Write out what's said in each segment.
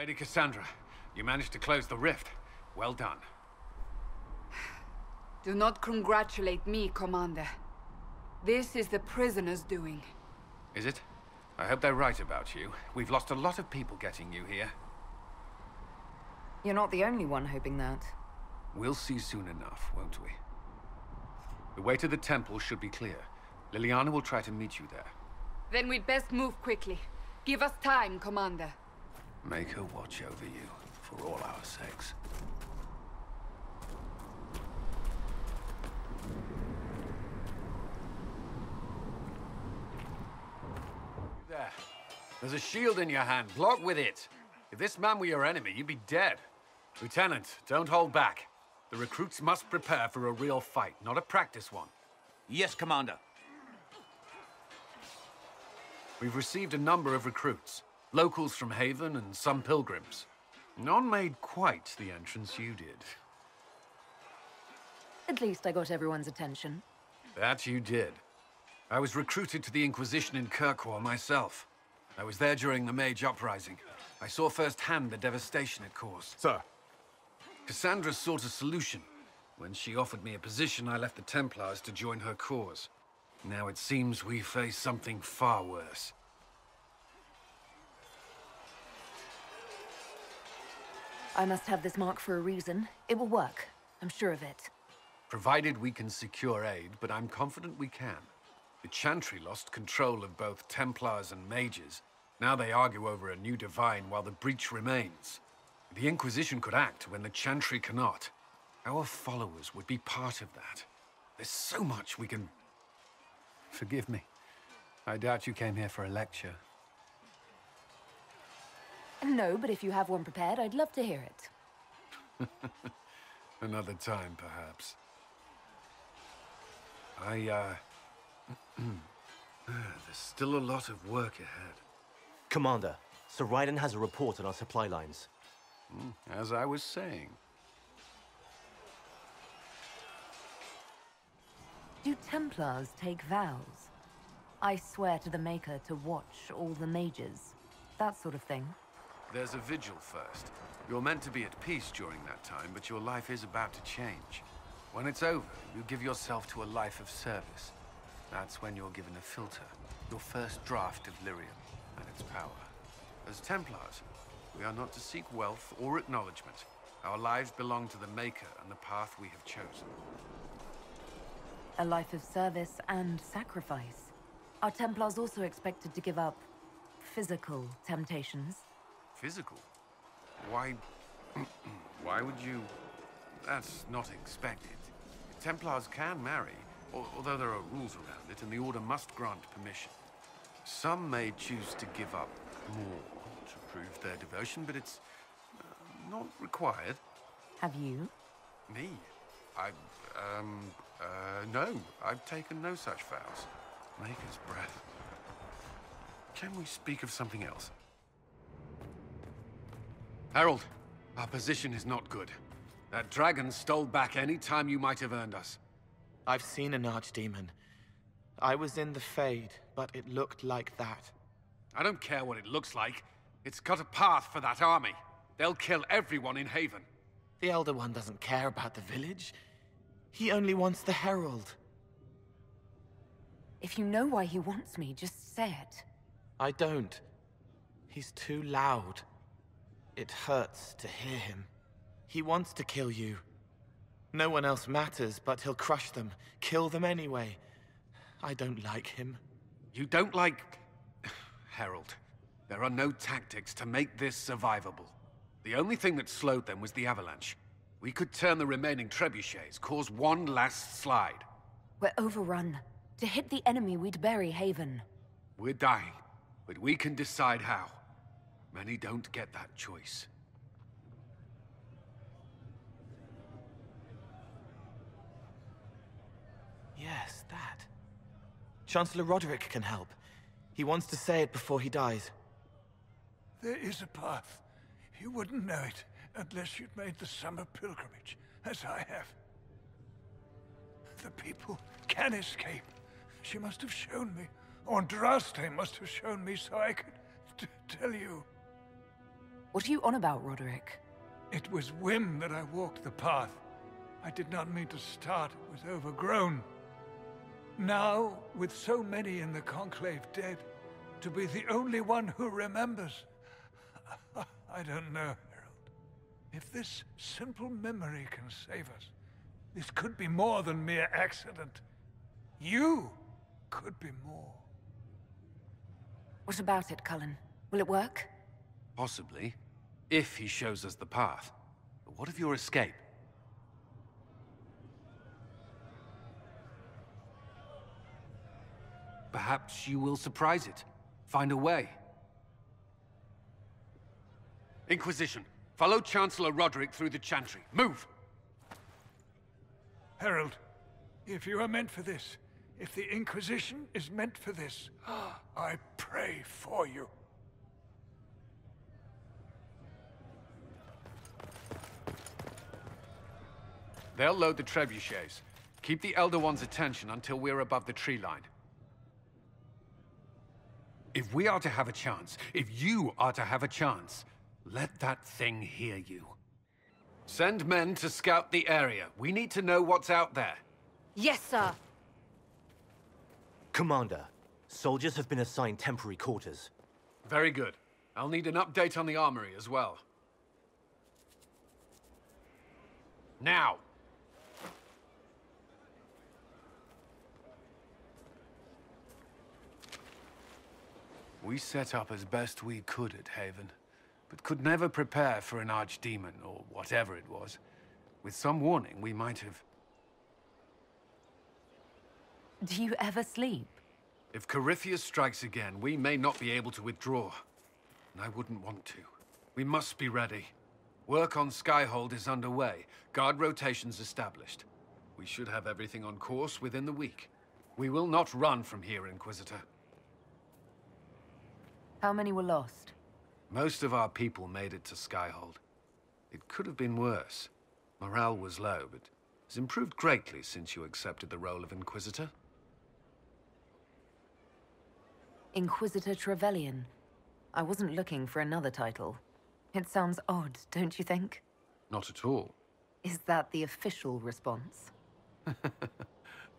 Lady Cassandra, you managed to close the rift. Well done. Do not congratulate me, Commander. This is the prisoners' doing. Is it? I hope they're right about you. We've lost a lot of people getting you here. You're not the only one hoping that. We'll see soon enough, won't we? The way to the temple should be clear. Liliana will try to meet you there. Then we'd best move quickly. Give us time, Commander. Make her watch over you, for all our sakes. There. There's a shield in your hand. Block with it. If this man were your enemy, you'd be dead. Lieutenant, don't hold back. The recruits must prepare for a real fight, not a practice one. Yes, Commander. We've received a number of recruits. Locals from Haven and some pilgrims. None made quite the entrance you did. At least I got everyone's attention. That you did. I was recruited to the Inquisition in Kirkwall myself. I was there during the Mage Uprising. I saw firsthand the devastation it caused. Sir. Cassandra sought a solution. When she offered me a position, I left the Templars to join her cause. Now it seems we face something far worse. I must have this mark for a reason. It will work. I'm sure of it. Provided we can secure aid, but I'm confident we can. The Chantry lost control of both Templars and Mages. Now they argue over a new divine while the breach remains. The Inquisition could act when the Chantry cannot. Our followers would be part of that. There's so much we can... Forgive me. I doubt you came here for a lecture. No, but if you have one prepared, I'd love to hear it. Another time, perhaps. There's still a lot of work ahead. Commander, Sir Ryden has a report on our supply lines. As I was saying. Do Templars take vows? I swear to the Maker to watch all the mages. That sort of thing. There's a vigil first. You're meant to be at peace during that time, but your life is about to change. When it's over, you give yourself to a life of service. That's when you're given a filter, your first draft of Lyrium and its power. As Templars, we are not to seek wealth or acknowledgement. Our lives belong to the Maker and the path we have chosen. A life of service and sacrifice. Are Templars also expected to give up physical temptations? Physical? Why... why would you... That's not expected. Templars can marry, although there are rules around it, and the Order must grant permission. Some may choose to give up more to prove their devotion, but it's not required. Have you? Me? No. I've taken no such vows. Maker's breath. Can we speak of something else? Harold, our position is not good. That dragon stole back any time you might have earned us. I've seen an archdemon. I was in the Fade, but it looked like that. I don't care what it looks like. It's got a path for that army. They'll kill everyone in Haven. The Elder One doesn't care about the village. He only wants the Herald. If you know why he wants me, just say it. I don't. He's too loud. It hurts to hear him. He wants to kill you. No one else matters, but he'll crush them, kill them anyway. I don't like him. You don't like... Herald, there are no tactics to make this survivable. The only thing that slowed them was the avalanche. We could turn the remaining trebuchets, cause one last slide. We're overrun. To hit the enemy, we'd bury Haven. We're dying, but we can decide how. Many don't get that choice. Yes, that. Chancellor Roderick can help. He wants to say it before he dies. There is a path. You wouldn't know it unless you'd made the summer pilgrimage, as I have. The people can escape. She must have shown me. Or Andraste must have shown me so I could tell you. What are you on about, Roderick? It was whim that I walked the path. I did not mean to start. It was overgrown. Now, with so many in the Conclave dead, to be the only one who remembers... I don't know, Herald. If this simple memory can save us, this could be more than mere accident. You could be more. What about it, Cullen? Will it work? Possibly, if he shows us the path. But what of your escape? Perhaps you will surprise it. Find a way. Inquisition, follow Chancellor Roderick through the Chantry. Move! Herald, if you are meant for this, if the Inquisition is meant for this, I pray for you. They'll load the trebuchets. Keep the Elder One's attention until we're above the tree line. If we are to have a chance, if you are to have a chance, let that thing hear you. Send men to scout the area. We need to know what's out there. Yes, sir. Commander, soldiers have been assigned temporary quarters. Very good. I'll need an update on the armory as well. Now! We set up as best we could at Haven, but could never prepare for an archdemon, or whatever it was. With some warning, we might have... Do you ever sleep? If Corypheus strikes again, we may not be able to withdraw. And I wouldn't want to. We must be ready. Work on Skyhold is underway. Guard rotations established. We should have everything on course within the week. We will not run from here, Inquisitor. How many were lost? Most of our people made it to Skyhold. It could have been worse. Morale was low, but has improved greatly since you accepted the role of Inquisitor. Inquisitor Trevelyan. I wasn't looking for another title. It sounds odd, don't you think? Not at all. Is that the official response?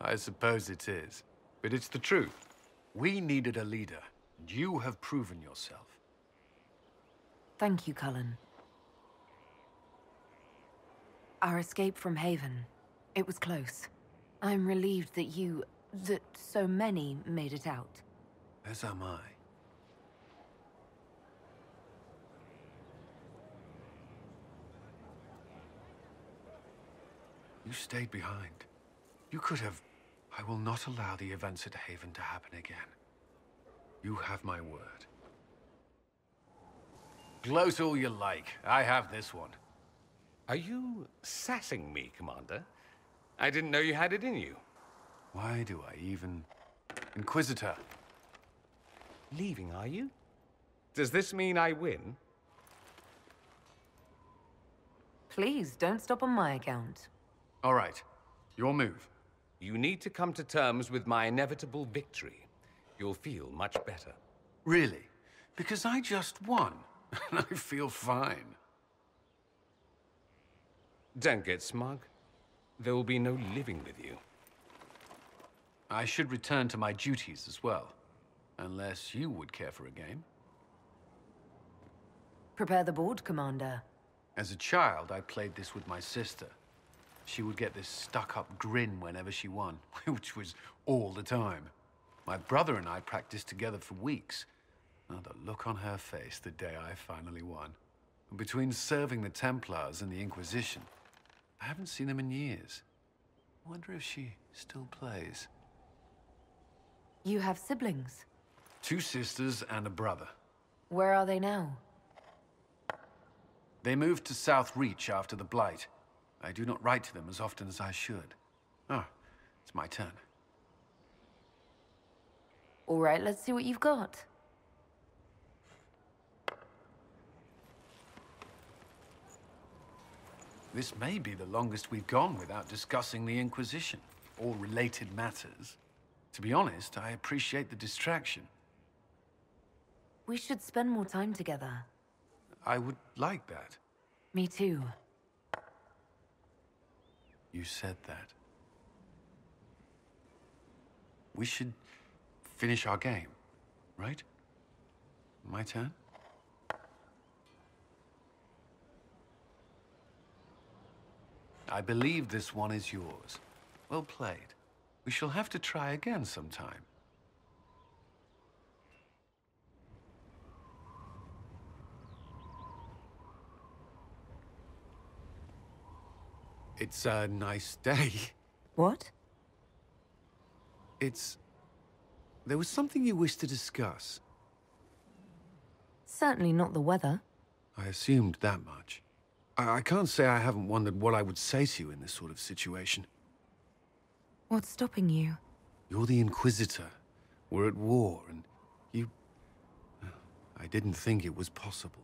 I suppose it is. But it's the truth. We needed a leader, and you have proven yourself. Thank you, Cullen. Our escape from Haven. It was close. I'm relieved that so many made it out. As am I. You stayed behind. You could have... I will not allow the events at Haven to happen again. You have my word. Gloat all you like. I have this one. Are you sassing me, Commander? I didn't know you had it in you. Why do I even... Inquisitor. Leaving, are you? Does this mean I win? Please, don't stop on my account. All right. Your move. You need to come to terms with my inevitable victory. You'll feel much better. Really? Because I just won. And I feel fine. Don't get smug. There will be no living with you. I should return to my duties as well. Unless you would care for a game. Prepare the board, Commander. As a child, I played this with my sister. She would get this stuck-up grin whenever she won, which was all the time. My brother and I practiced together for weeks. Oh, the look on her face the day I finally won. And between serving the Templars and the Inquisition, I haven't seen them in years. I wonder if she still plays. You have siblings? 2 sisters and a brother. Where are they now? They moved to South Reach after the Blight. I do not write to them as often as I should. Oh, it's my turn. All right, let's see what you've got. This may be the longest we've gone without discussing the Inquisition, or related matters. To be honest, I appreciate the distraction. We should spend more time together. I would like that. Me too. You said that. We should finish our game, right? My turn? I believe this one is yours. Well played. We shall have to try again sometime. It's a nice day. What? There was something you wished to discuss. Certainly not the weather. I assumed that much. I can't say I haven't wondered what I would say to you in this sort of situation. What's stopping you? You're the Inquisitor. We're at war, and you... I didn't think it was possible.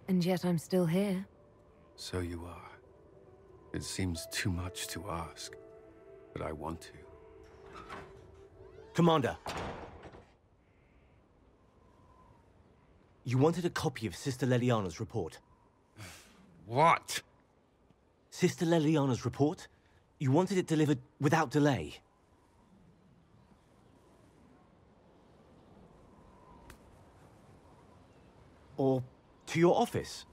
And yet I'm still here. So you are. It seems too much to ask, but I want to. Commander! You wanted a copy of Sister Leliana's report. What? Sister Leliana's report? You wanted it delivered without delay. Or to your office.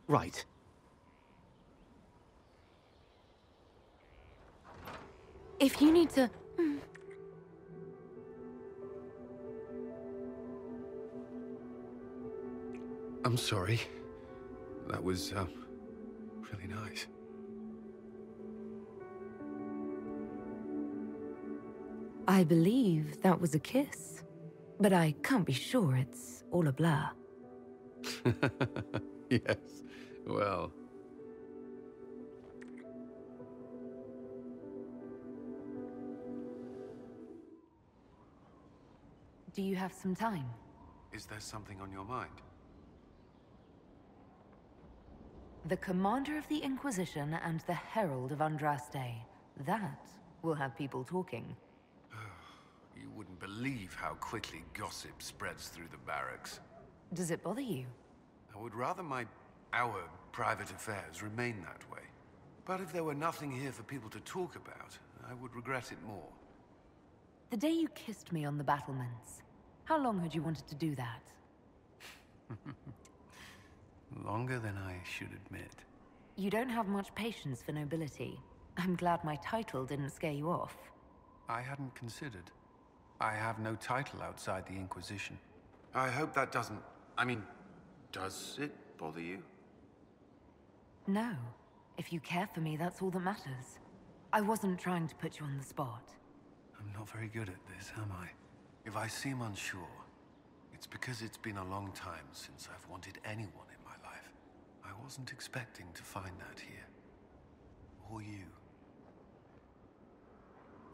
Right. If you need to... I'm sorry. That was, really nice. I believe that was a kiss. But I can't be sure, it's all a blur. Yes, well... Do you have some time? Is there something on your mind? The Commander of the Inquisition and the Herald of Andraste. That will have people talking. You wouldn't believe how quickly gossip spreads through the barracks. Does it bother you? I would rather our private affairs remain that way. But if there were nothing here for people to talk about, I would regret it more. The day you kissed me on the battlements, how long had you wanted to do that? Longer than I should admit. You don't have much patience for nobility. I'm glad my title didn't scare you off. I hadn't considered. I have no title outside the Inquisition. I hope that doesn't... I mean, does it bother you? No. If you care for me, that's all that matters. I wasn't trying to put you on the spot. I'm not very good at this, am I? If I seem unsure, it's because it's been a long time since I've wanted anyone in my life. I wasn't expecting to find that here. Or you.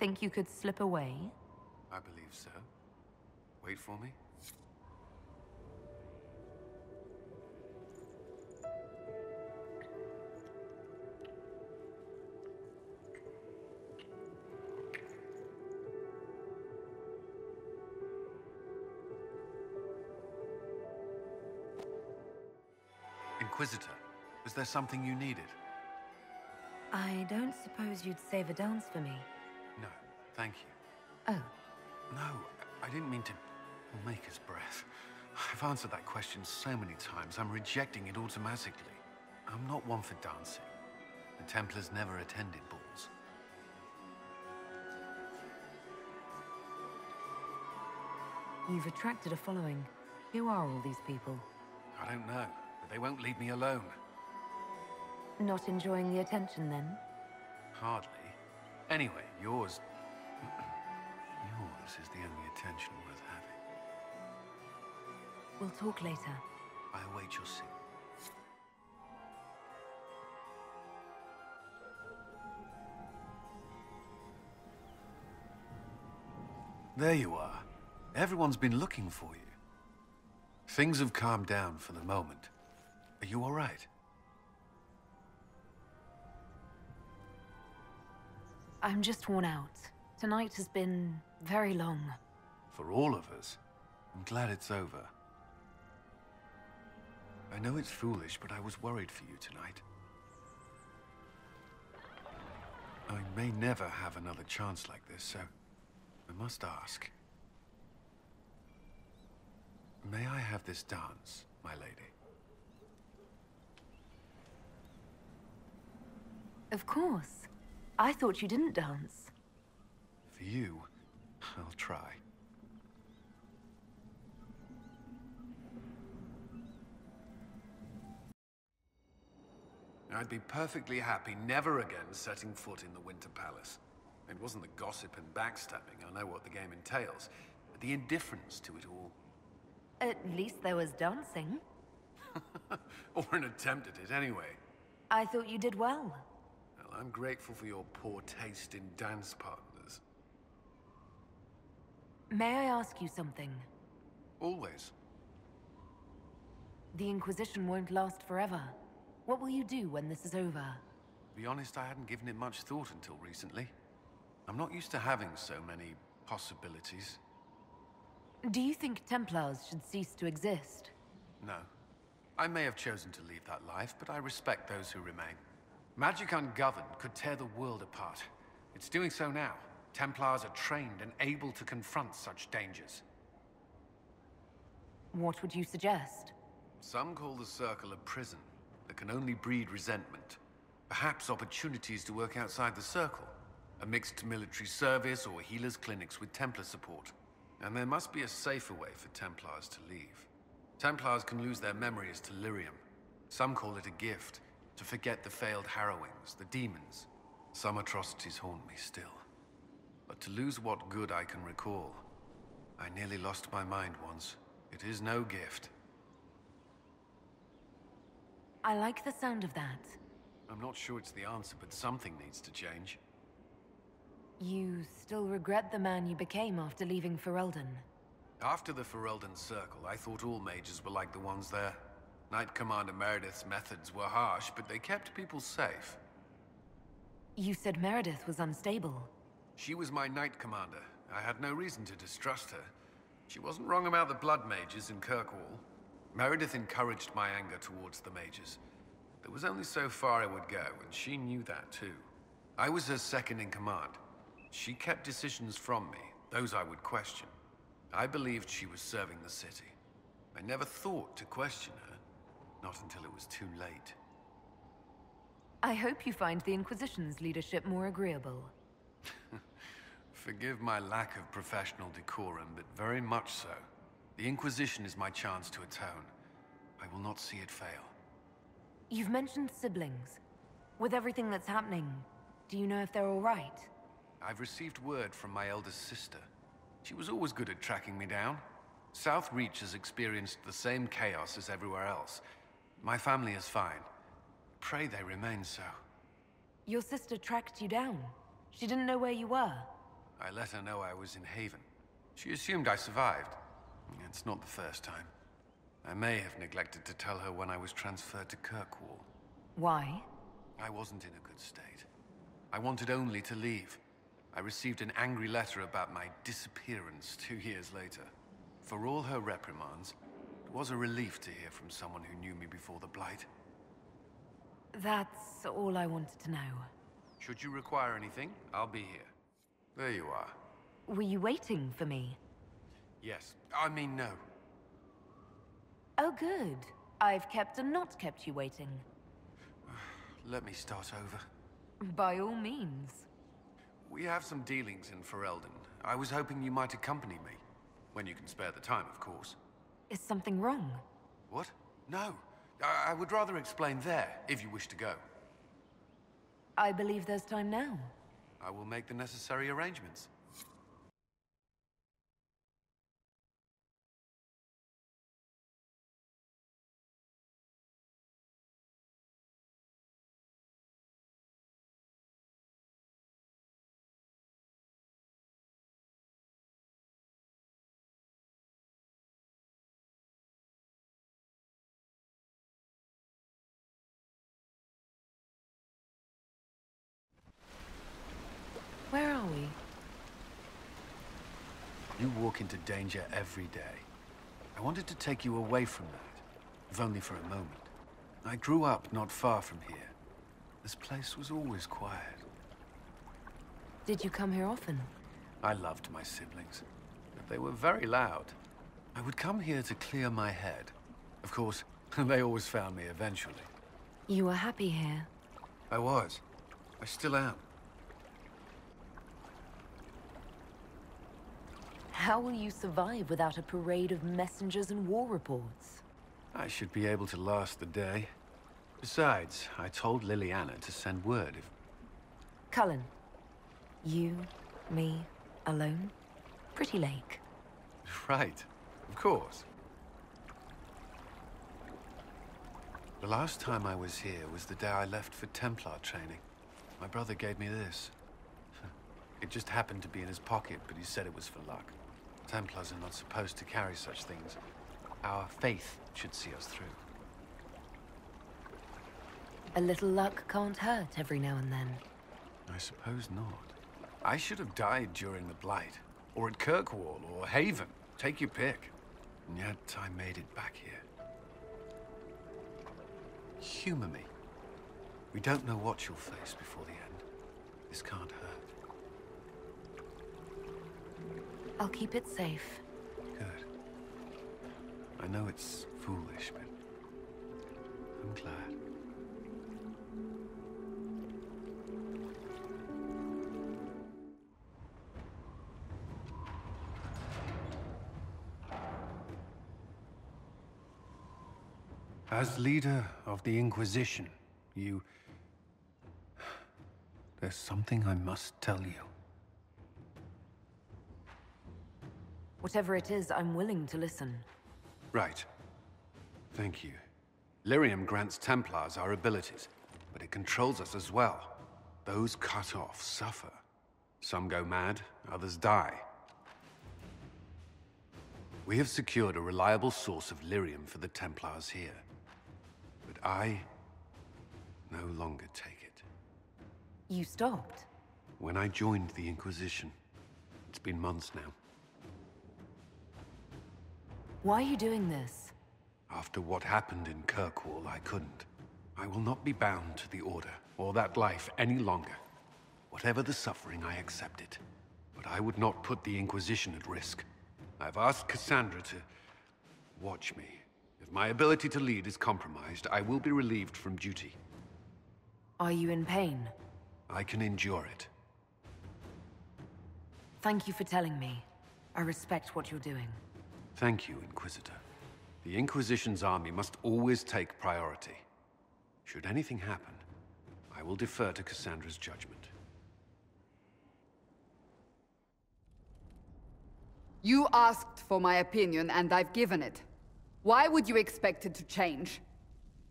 Think you could slip away? I believe so. Wait for me. Inquisitor, is there something you needed? I don't suppose you'd save a dance for me. No, thank you. Oh. No, I didn't mean to make us breath. I've answered that question so many times, I'm rejecting it automatically. I'm not one for dancing. The Templars never attended balls. You've attracted a following. Who are all these people? I don't know, but they won't leave me alone. Not enjoying the attention, then? Hardly. Anyway, yours is the only attention worth having. We'll talk later. I await your signal. There you are. Everyone's been looking for you. Things have calmed down for the moment. Are you all right? I'm just worn out. Tonight has been very long. For all of us. I'm glad it's over. I know it's foolish, but I was worried for you tonight. I may never have another chance like this, so I must ask. May I have this dance, my lady? Of course. I thought you didn't dance. For you, I'll try. I'd be perfectly happy never again setting foot in the Winter Palace. It wasn't the gossip and backstabbing, I know what the game entails, but the indifference to it all. At least there was dancing. Or an attempt at it, anyway. I thought you did well. Well, I'm grateful for your poor taste in dance partners. May I ask you something? Always. The Inquisition won't last forever. What will you do when this is over? To be honest, I hadn't given it much thought until recently. I'm not used to having so many possibilities. Do you think Templars should cease to exist? No. I may have chosen to leave that life, but I respect those who remain. Magic ungoverned could tear the world apart. It's doing so now. Templars are trained and able to confront such dangers. What would you suggest? Some call the Circle a prison that can only breed resentment. Perhaps opportunities to work outside the Circle. A mixed military service or healers' clinics with Templar support. And there must be a safer way for Templars to leave. Templars can lose their memories to Lyrium. Some call it a gift, to forget the failed harrowings, the demons. Some atrocities haunt me still. But to lose what good I can recall, I nearly lost my mind once. It is no gift. I like the sound of that. I'm not sure it's the answer, but something needs to change. You still regret the man you became after leaving Ferelden? After the Ferelden Circle, I thought all mages were like the ones there. Knight Commander Meredith's methods were harsh, but they kept people safe. You said Meredith was unstable. She was my Knight Commander. I had no reason to distrust her. She wasn't wrong about the blood mages in Kirkwall. Meredith encouraged my anger towards the mages. There was only so far I would go, and she knew that too. I was her second in command. She kept decisions from me, those I would question. I believed she was serving the city. I never thought to question her, not until it was too late. I hope you find the Inquisition's leadership more agreeable. Forgive my lack of professional decorum, but very much so. The Inquisition is my chance to atone. I will not see it fail. You've mentioned siblings. With everything that's happening, do you know if they're all right? I've received word from my eldest sister. She was always good at tracking me down. South Reach has experienced the same chaos as everywhere else. My family is fine. Pray they remain so. Your sister tracked you down. She didn't know where you were. I let her know I was in Haven. She assumed I survived. It's not the first time. I may have neglected to tell her when I was transferred to Kirkwall. Why? I wasn't in a good state. I wanted only to leave. I received an angry letter about my disappearance 2 years later. For all her reprimands, it was a relief to hear from someone who knew me before the Blight. That's all I wanted to know. Should you require anything, I'll be here. There you are. Were you waiting for me? Yes. I mean, no. Oh, good. I've kept and not kept you waiting. Let me start over. By all means. We have some dealings in Ferelden. I was hoping you might accompany me. When you can spare the time, of course. Is something wrong? What? No. I would rather explain there, if you wish to go. I believe there's time now. I will make the necessary arrangements. Where are we? You walk into danger every day. I wanted to take you away from that, if only for a moment. I grew up not far from here. This place was always quiet. Did you come here often? I loved my siblings, but they were very loud. I would come here to clear my head. Of course, they always found me eventually. You were happy here? I was. I still am. How will you survive without a parade of messengers and war reports? I should be able to last the day. Besides, I told Liliana to send word if... Cullen. You, me, alone? Pretty lake. Right. Of course. The last time I was here was the day I left for Templar training. My brother gave me this. It just happened to be in his pocket, but he said it was for luck. Templars are not supposed to carry such things. Our faith should see us through. A little luck can't hurt every now and then. I suppose not. I should have died during the Blight, or at Kirkwall, or Haven. Take your pick. And yet I made it back here. Humor me. We don't know what you'll face before the end. This can't hurt. I'll keep it safe. Good. I know it's foolish, but I'm glad. As leader of the Inquisition, there's something I must tell you. Whatever it is, I'm willing to listen. Right. Thank you. Lyrium grants Templars our abilities, but it controls us as well. Those cut off suffer. Some go mad, others die. We have secured a reliable source of Lyrium for the Templars here. But I no longer take it. You stopped? When I joined the Inquisition. It's been months now. Why are you doing this? After what happened in Kirkwall, I couldn't. I will not be bound to the Order, or that life any longer. Whatever the suffering, I accept it. But I would not put the Inquisition at risk. I've asked Cassandra to watch me. If my ability to lead is compromised, I will be relieved from duty. Are you in pain? I can endure it. Thank you for telling me. I respect what you're doing. Thank you, Inquisitor. The Inquisition's army must always take priority. Should anything happen, I will defer to Cassandra's judgment. You asked for my opinion, and I've given it. Why would you expect it to change?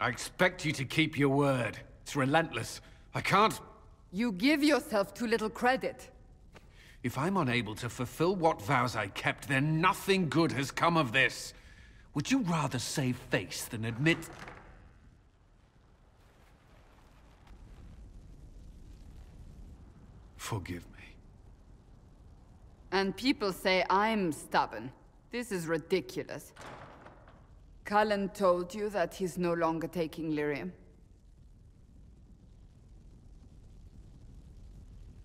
I expect you to keep your word. It's relentless. I can't... You give yourself too little credit. If I'm unable to fulfill what vows I kept, then nothing good has come of this. Would you rather save face than admit... Forgive me. And people say I'm stubborn. This is ridiculous. Cullen told you that he's no longer taking Lyrium?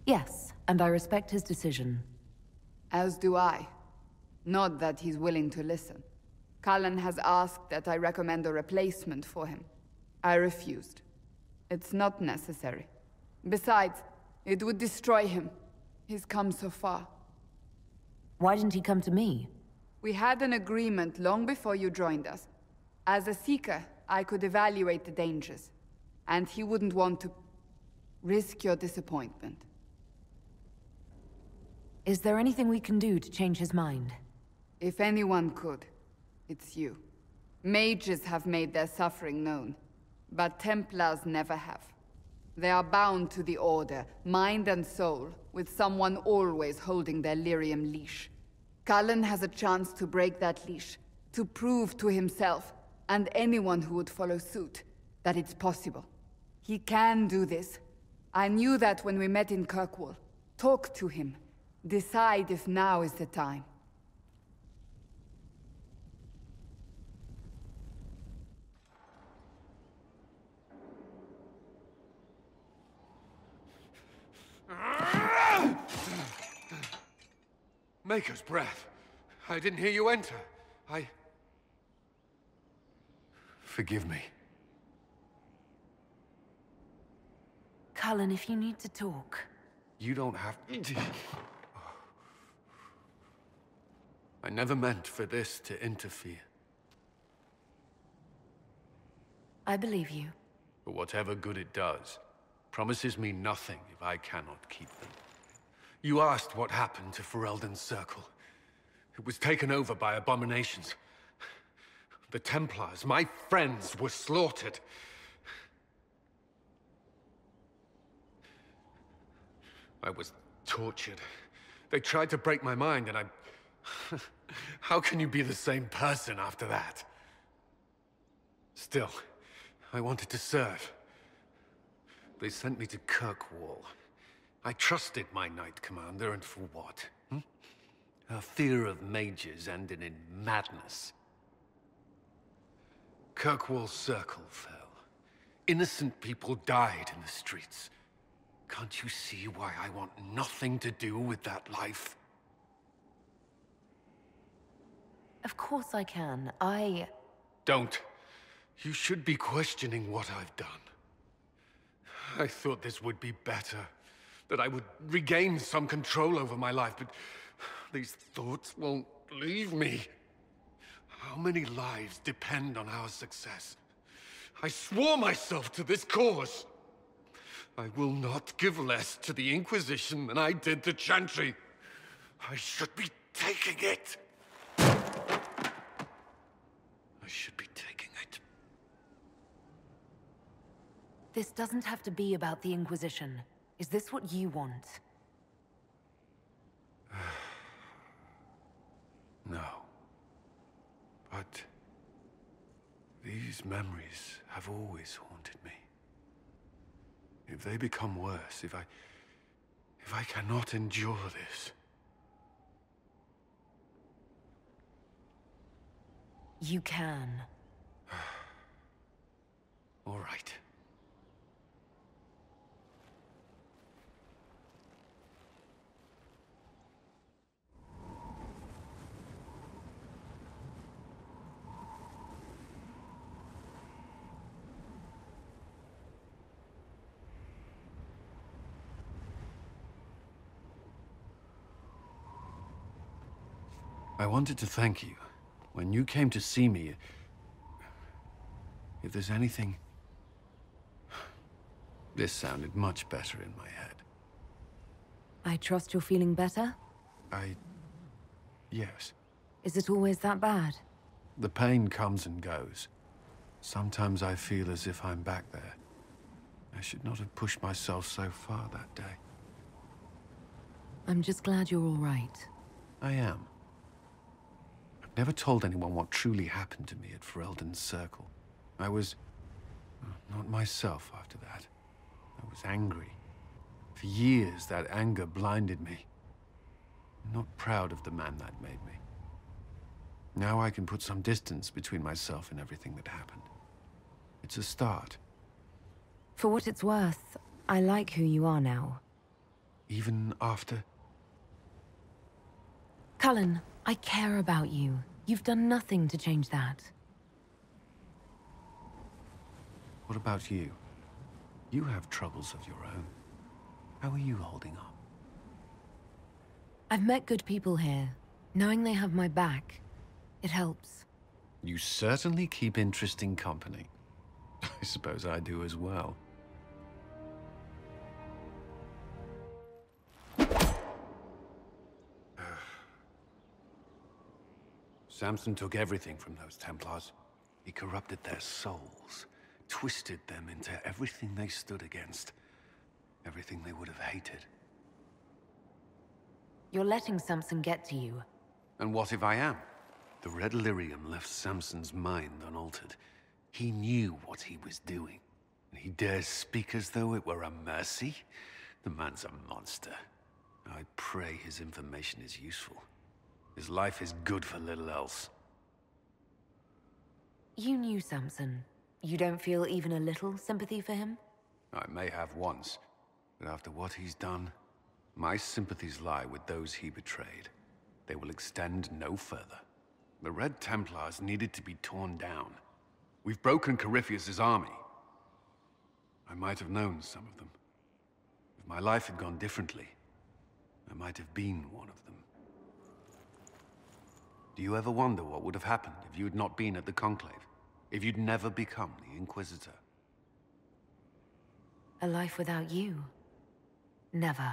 Yes, and I respect his decision. As do I. Not that he's willing to listen. Cullen has asked that I recommend a replacement for him. I refused. It's not necessary. Besides, it would destroy him. He's come so far. Why didn't he come to me? We had an agreement long before you joined us. As a Seeker, I could evaluate the dangers. And he wouldn't want to risk your disappointment. Is there anything we can do to change his mind? If anyone could, it's you. Mages have made their suffering known, but Templars never have. They are bound to the Order, mind and soul, with someone always holding their Lyrium leash. Cullen has a chance to break that leash, to prove to himself, and anyone who would follow suit, that it's possible. He can do this. I knew that when we met in Kirkwall. Talk to him. Decide if now is the time. Maker's breath. I didn't hear you enter. Forgive me. Cullen, if you need to talk. You don't have... I never meant for this to interfere. I believe you. But whatever good it does, promises me nothing if I cannot keep them. You asked what happened to Ferelden's circle. It was taken over by abominations. The Templars, my friends, were slaughtered. I was tortured. They tried to break my mind, and I... How can you be the same person after that? Still, I wanted to serve. They sent me to Kirkwall. I trusted my Knight Commander, and for what? Her fear of mages ended in madness. Kirkwall's circle fell. Innocent people died in the streets. Can't you see why I want nothing to do with that life? Of course I can. Don't. You should be questioning what I've done. I thought this would be better. That I would regain some control over my life, but these thoughts won't leave me. How many lives depend on our success? I swore myself to this cause. I will not give less to the Inquisition than I did to Chantry. I should be taking it. I should be taking it. This doesn't have to be about the Inquisition. Is this what you want? No. But these memories have always haunted me. If they become worse, if I cannot endure this... You can. All right. I wanted to thank you. When you came to see me, if there's anything... This sounded much better in my head. I trust you're feeling better? Yes. Is it always that bad? The pain comes and goes. Sometimes I feel as if I'm back there. I should not have pushed myself so far that day. I'm just glad you're all right. I am. Never told anyone what truly happened to me at Ferelden's circle. I was... not myself after that. I was angry. For years, that anger blinded me. I'm not proud of the man that made me. Now I can put some distance between myself and everything that happened. It's a start. For what it's worth, I like who you are now. Even after... Cullen, I care about you. You've done nothing to change that. What about you? You have troubles of your own. How are you holding up? I've met good people here. Knowing they have my back, it helps. You certainly keep interesting company. I suppose I do as well. Samson took everything from those Templars. He corrupted their souls, twisted them into everything they stood against, everything they would have hated. You're letting Samson get to you. And what if I am? The red Lyrium left Samson's mind unaltered. He knew what he was doing, and he dares speak as though it were a mercy? The man's a monster. I pray his information is useful. His life is good for little else. You knew Samson. You don't feel even a little sympathy for him? I may have once, but after what he's done, my sympathies lie with those he betrayed. they will extend no further. The Red Templars needed to be torn down. We've broken Corypheus' army. I might have known some of them. If my life had gone differently, I might have been one of them. Do you ever wonder what would have happened if you had not been at the Conclave? If you'd never become the Inquisitor? A life without you? Never.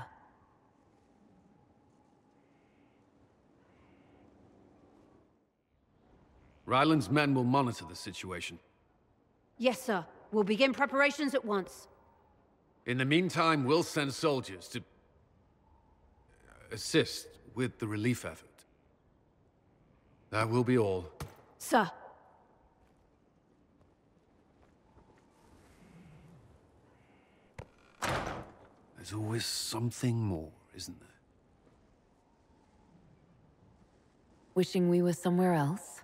Ryland's men will monitor the situation. Yes, sir. We'll begin preparations at once. In the meantime, we'll send soldiers to assist with the relief effort. That will be all. Sir. There's always something more, isn't there? Wishing we were somewhere else?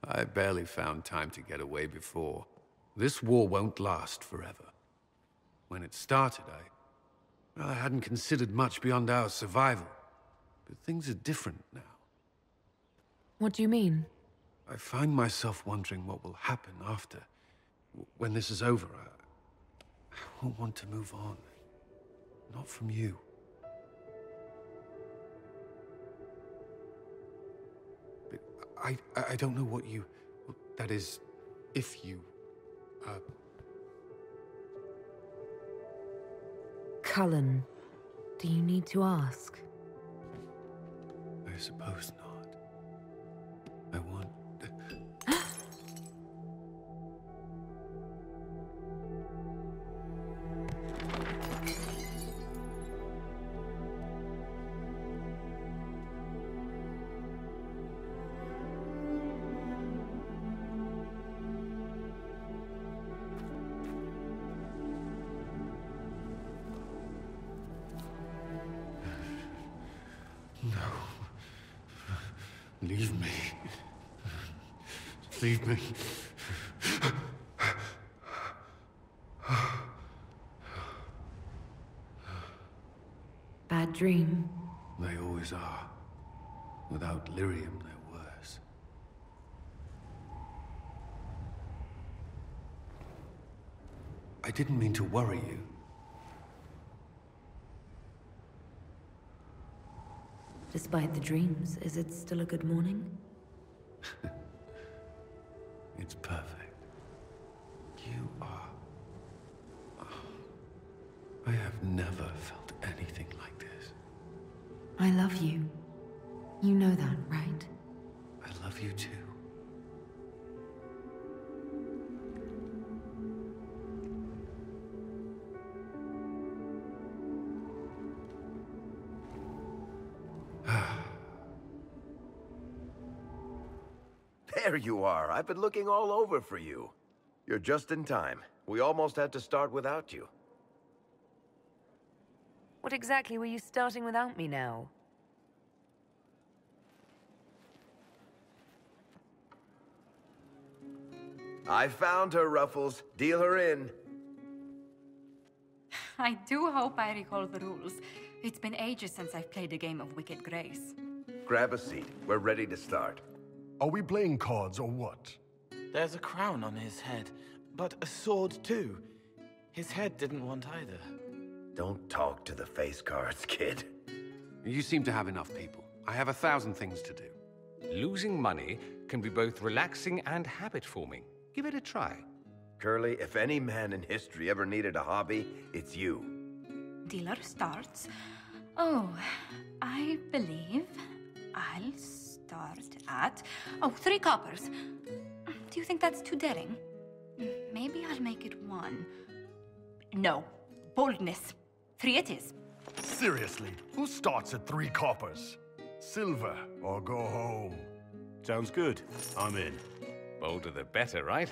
I barely found time to get away before. This war won't last forever. When it started, I hadn't considered much beyond our survival. But things are different now. What do you mean? I find myself wondering what will happen after. When this is over, I won't want to move on. Not from you. But I don't know what you... That is, if you... Cullen, do you need to ask? I suppose not. I want... Leave me. Leave me. Bad dream. They always are. Without Lyrium, they're worse. I didn't mean to worry you. Despite the dreams, is it still a good morning? It's perfect. You are... I have never felt anything like this. I love you. You know that, right? I love you too. There you are. I've been looking all over for you. You're just in time. We almost had to start without you. What exactly were you starting without me now? I found her, Ruffles. Deal her in. I do hope I recall the rules. It's been ages since I've played a game of Wicked Grace. Grab a seat. We're ready to start. Are we playing cards or what? There's a crown on his head, but a sword too. His head didn't want either. Don't talk to the face cards, kid. You seem to have enough people. I have 1,000 things to do. Losing money can be both relaxing and habit-forming. Give it a try. Curly, if any man in history ever needed a hobby, it's you. Dealer starts. Oh, I believe I'll start at... Oh, 3 coppers. Do you think that's too daring? Maybe I'll make it 1. No. Boldness. 3 it is. Seriously, who starts at 3 coppers? Silver or go home? Sounds good. I'm in. Bolder the better, right?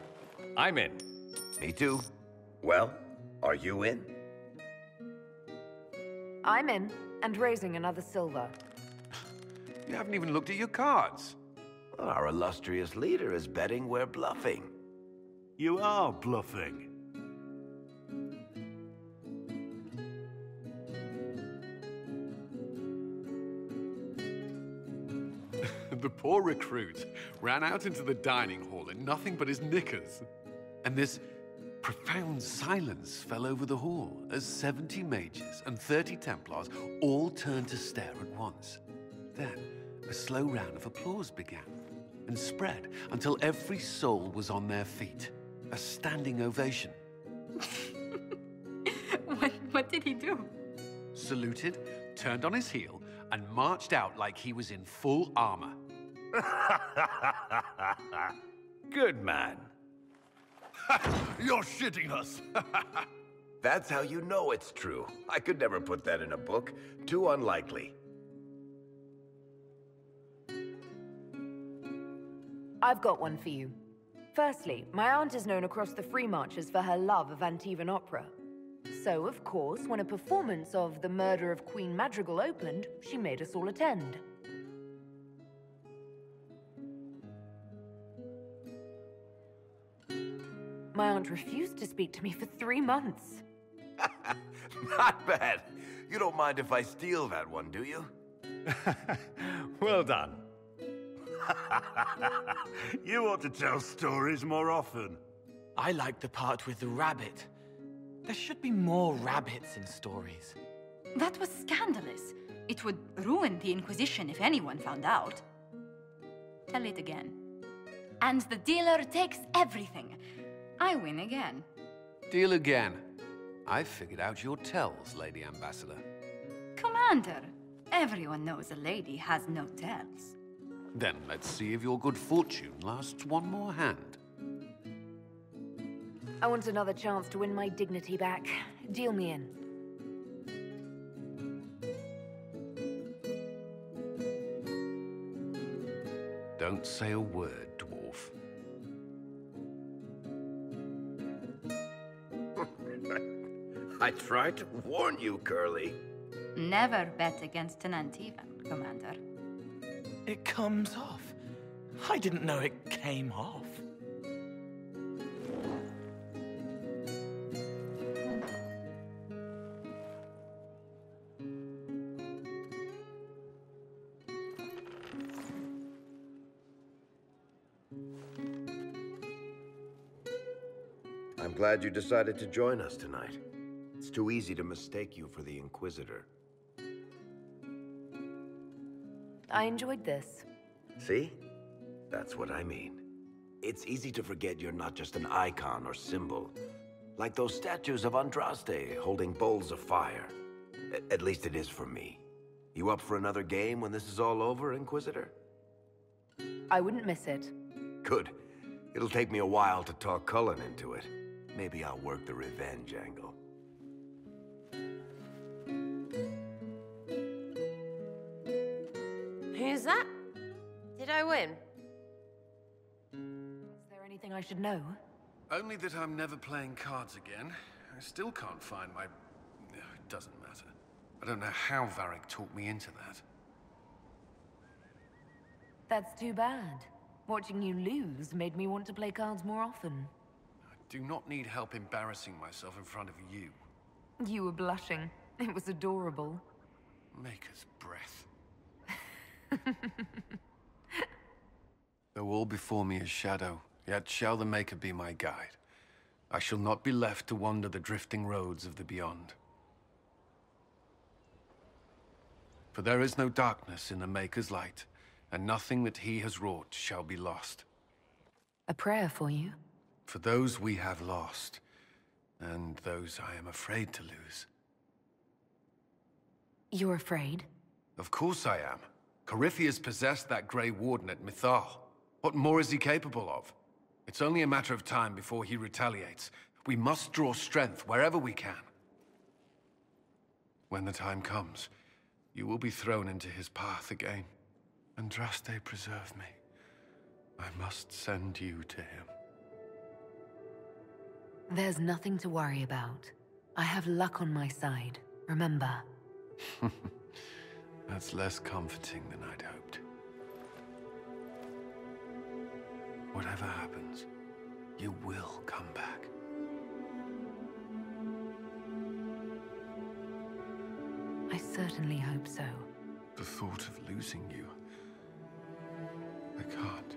I'm in. Me too. Well, are you in? I'm in, and raising another silver. You haven't even looked at your cards. Our illustrious leader is betting we're bluffing. You are bluffing. The poor recruit ran out into the dining hall in nothing but his knickers. And this profound silence fell over the hall as 70 mages and 30 Templars all turned to stare at once. Then, a slow round of applause began and spread until every soul was on their feet. A standing ovation. What did he do? Saluted, turned on his heel, and marched out like he was in full armor. Good man. You're shitting us! That's how you know it's true. I could never put that in a book. Too unlikely. I've got one for you. Firstly, my aunt is known across the Free Marches for her love of Antivan opera. So, of course, when a performance of The Murder of Queen Madrigal opened, she made us all attend. My aunt refused to speak to me for 3 months. Not bad. You don't mind if I steal that one, do you? Well done. You ought to tell stories more often. I like the part with the rabbit. There should be more rabbits in stories. That was scandalous. It would ruin the Inquisition if anyone found out. Tell it again. And the dealer takes everything. I win again. Deal again. I've figured out your tells, Lady Ambassador. Commander, everyone knows a lady has no tells. Then let's see if your good fortune lasts one more hand. I want another chance to win my dignity back. Deal me in. Don't say a word, dwarf. I tried to warn you, Curly. Never bet against an Antivan, Commander. It comes off. I didn't know it came off. I'm glad you decided to join us tonight. It's too easy to mistake you for the Inquisitor. I enjoyed this. See? That's what I mean. It's easy to forget you're not just an icon or symbol. Like those statues of Andraste holding bowls of fire. At least it is for me. You up for another game when this is all over, Inquisitor? I wouldn't miss it. Good. It'll take me a while to talk Cullen into it. Maybe I'll work the revenge angle. Who's that? Did I win? Is there anything I should know? Only that I'm never playing cards again. I still can't find my... It doesn't matter. I don't know how Varric talked me into that. That's too bad. Watching you lose made me want to play cards more often. I do not need help embarrassing myself in front of you. You were blushing. It was adorable. Maker's breath. Though all before me is shadow, yet shall the Maker be my guide. I shall not be left to wander the drifting roads of the beyond. For there is no darkness in the Maker's light, and nothing that he has wrought shall be lost. A prayer for you? For those we have lost, and those I am afraid to lose. You're afraid? Of course I am. Corypheus possessed that Grey Warden at Mythal. What more is he capable of? It's only a matter of time before he retaliates. We must draw strength wherever we can. When the time comes, you will be thrown into his path again. Andraste, preserve me. I must send you to him. There's nothing to worry about. I have luck on my side, remember. That's less comforting than I'd hoped. Whatever happens, you will come back. I certainly hope so. The thought of losing you I can't.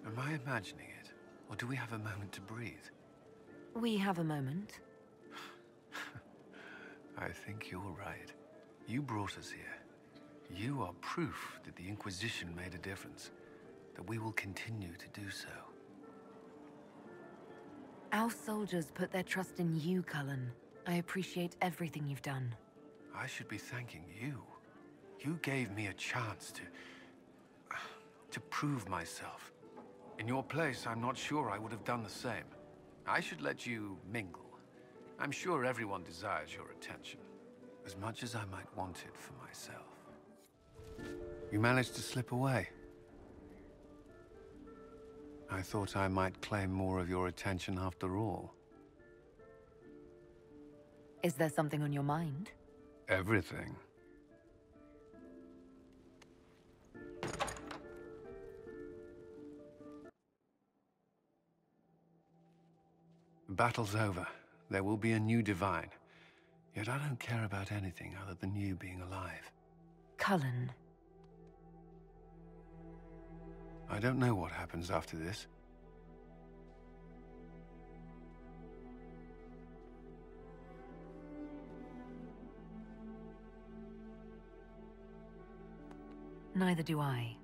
Am I imagining it? Or do we have a moment to breathe? We have a moment. I think you're right. You brought us here. You are proof that the Inquisition made a difference. That we will continue to do so. Our soldiers put their trust in you, Cullen. I appreciate everything you've done. I should be thanking you. You gave me a chance to prove myself. In your place, I'm not sure I would have done the same. I should let you mingle. I'm sure everyone desires your attention, as much as I might want it for myself. You managed to slip away. I thought I might claim more of your attention after all. Is there something on your mind? Everything. The battle's over. There will be a new divine. Yet I don't care about anything other than you being alive. Cullen. I don't know what happens after this. Neither do I.